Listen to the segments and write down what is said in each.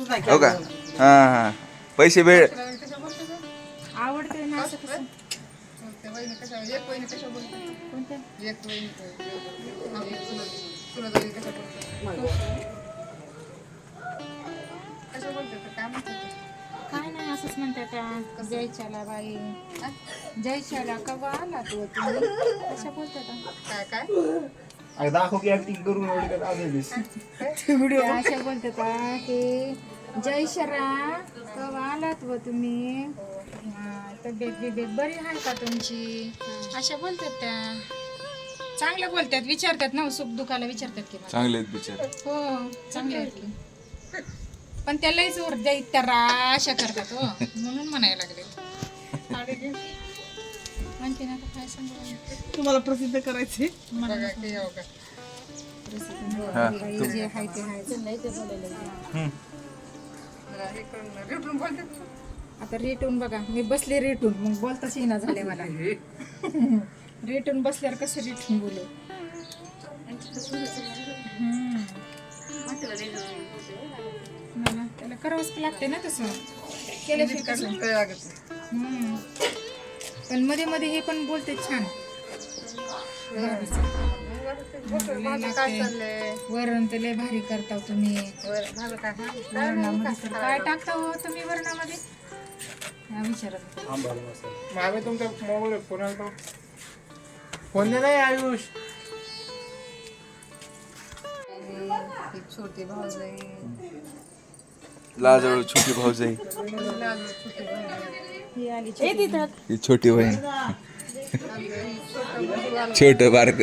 हो का? हा पैसे भेळ आवडते ना असं कसं काय नाही असंच म्हणतात जयच्याला बाई जयच्याला कवा आला तू तुम्ही कशा बोलतात काय दाखव की ऍक्टिंग करून अशा बोलतात की जय शरा कवा आलात व तुम्ही तब्येत बिब्येत बरी आहे का तुमची अशा बोलतात त्या चांगल्या बोलतात विचारतात ना सुख दुखाला विचारतात की मला. चांगले आहेत बिचारे. हो चांगले आहेत की पण त्यालाच दैत्य त्या अशा करतात हो म्हणून म्हणायला लागले आणखी आता काय सांगू तुम्हाला प्रसिद्ध करायचे जे आहे ते आहे आता रेटून बघा मी बसले रेटून मग बोलताच येईना झाले मला रेटून बसल्यावर कसं रेटून बोलू त्याला करावंच लागते ना तसं केल्याशिवाय कसं पण मध्ये मध्ये हे पण बोलते छान वरण तर लय भारी करता तुम्ही वरणामध्ये काय टाकता हो तुम्ही वरणामध्ये विचारत मागे तुमच्या मोबाईल फोन आला फोन नाही आयुष छोटे भाऊ लाजवळ छोटी भाऊजाई ही छोटी बहीण छोट बारक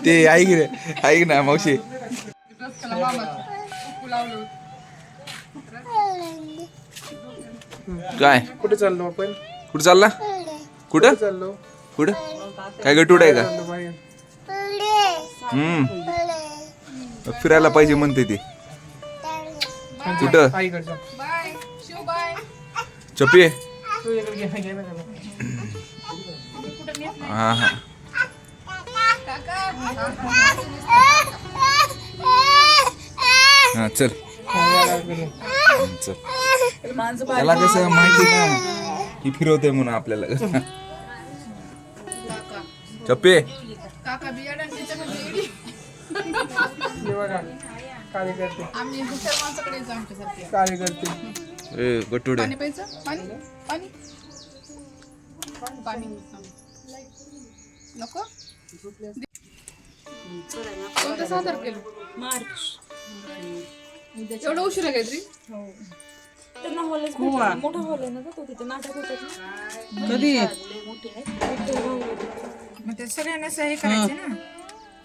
ते ऐक ना मावशी काय कुठे चाललो आपण कुठं चालला कुठं चाललो कुठं काय गटूड आहे का बाहेर फिरायला पाहिजे म्हणते ती कुठं आईकडच्या बाय शिव बाय चपी तू इकडे घे ना त्याला. हा हा हा चल चल त्याला कसं माहिती ना की फिरवते म्हणून आपल्याला चप्पे काका बियाडांच्या म्हणजे हे बघा कार्यकर्ते आम्ही दुसऱ्या माणसाकडे जाऊ आमच्यासारखे कार्यकर्ते ए गटुडे पाणी प्यायचं पाणी पाणी पाणी नको कोणतं सादर केलं एवढं उशिरा काहीतरी कधी मग ते सगळ्यांना हे करायचे ना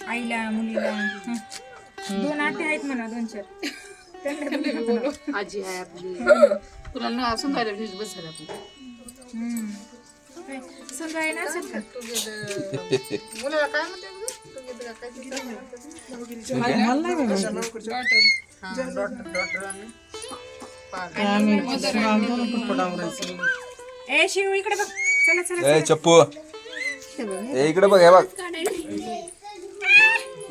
आईला मुलीला दोन आते आहेत म्हणा दोन चार त्यांना आजी आहे आपली तुला ना समजायला बसायला सगळं आहे ना मुलाला काय म्हणते ए शिव इकडे बघ चला चला ए चप्पू ए इकडे बघ हे बघ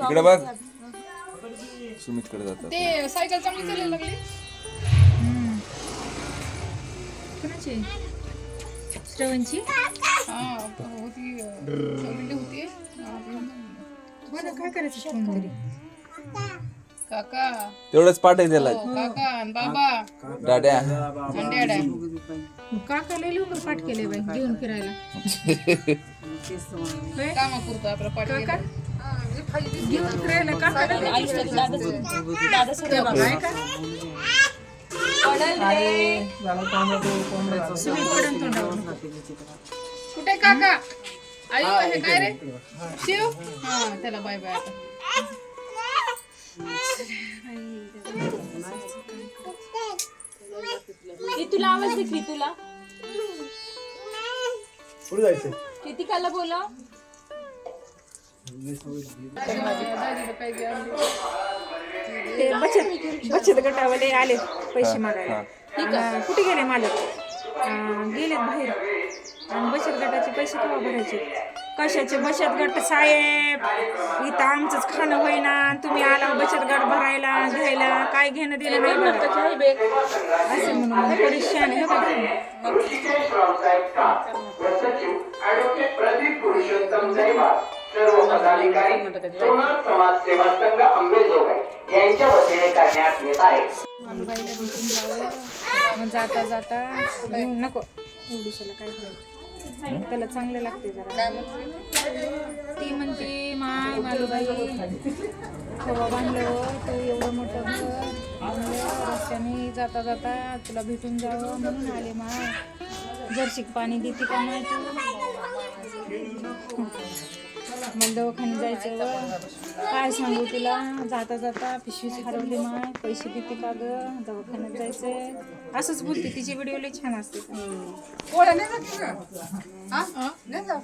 इकडे बघ सुमित कडे जातात ते सायकल चांगली चालायला लागली कोणाची श्रवणची होती बरं काय करायचं फोन तरी काका तेवढंच पाठ आहे त्याला काका आणि बाबा दाड्या काका लय लवकर पाठ केले बाई घेऊन फिरायला कामा पुरतो आपला पाठ घेऊन फिरायला कुठे काका आयो हे काय रे शिव हा त्याला बाय बाय आता तुला आवाज दे की तुला पुढे जायचं कृतिकाला बोला ते बचत गटावाले आले पैसे मागायला कुठे गेले मालक गेलेत बाहेर आणि बचत गटाचे पैसे केव्हा भरायचे कशाचे बचत गट साहेब, इथं आमचंच खाणं होईना, तुम्ही आला बचत गट भरायला घ्यायला, काय घेणं देणं नाही बरं. असे म्हणून परेशान आहे बघा. सर्व पदाधिकारी सोनार समाज सेवा संघ अंबेजोगाई यांच्या वतीने करण्यात येत आहे. बाईला भेटून जावं, मग जाता जाता घेऊन नको एवढीशाला काय करायचं, त्याला चांगलं लागते जरा. ती म्हणते माय मालूबाई खवा बांधलं तू एवढं मोठं घर म्हणलं, रस्त्याने जाता जाता तुला भेटून जावं म्हणून आले माय. जर्शिक पाणी देते का माय तू? मग दवाखान्यात जायचं व काय सांगू तुला, जाता जाता पिशवीच हरवली माय, पैसे देते का ग, दवाखान्यात जायचंय असंच बोलते. तिची व्हिडिओ लई छान असते. पोळ्या नाही जाते का? हा? नाही जात.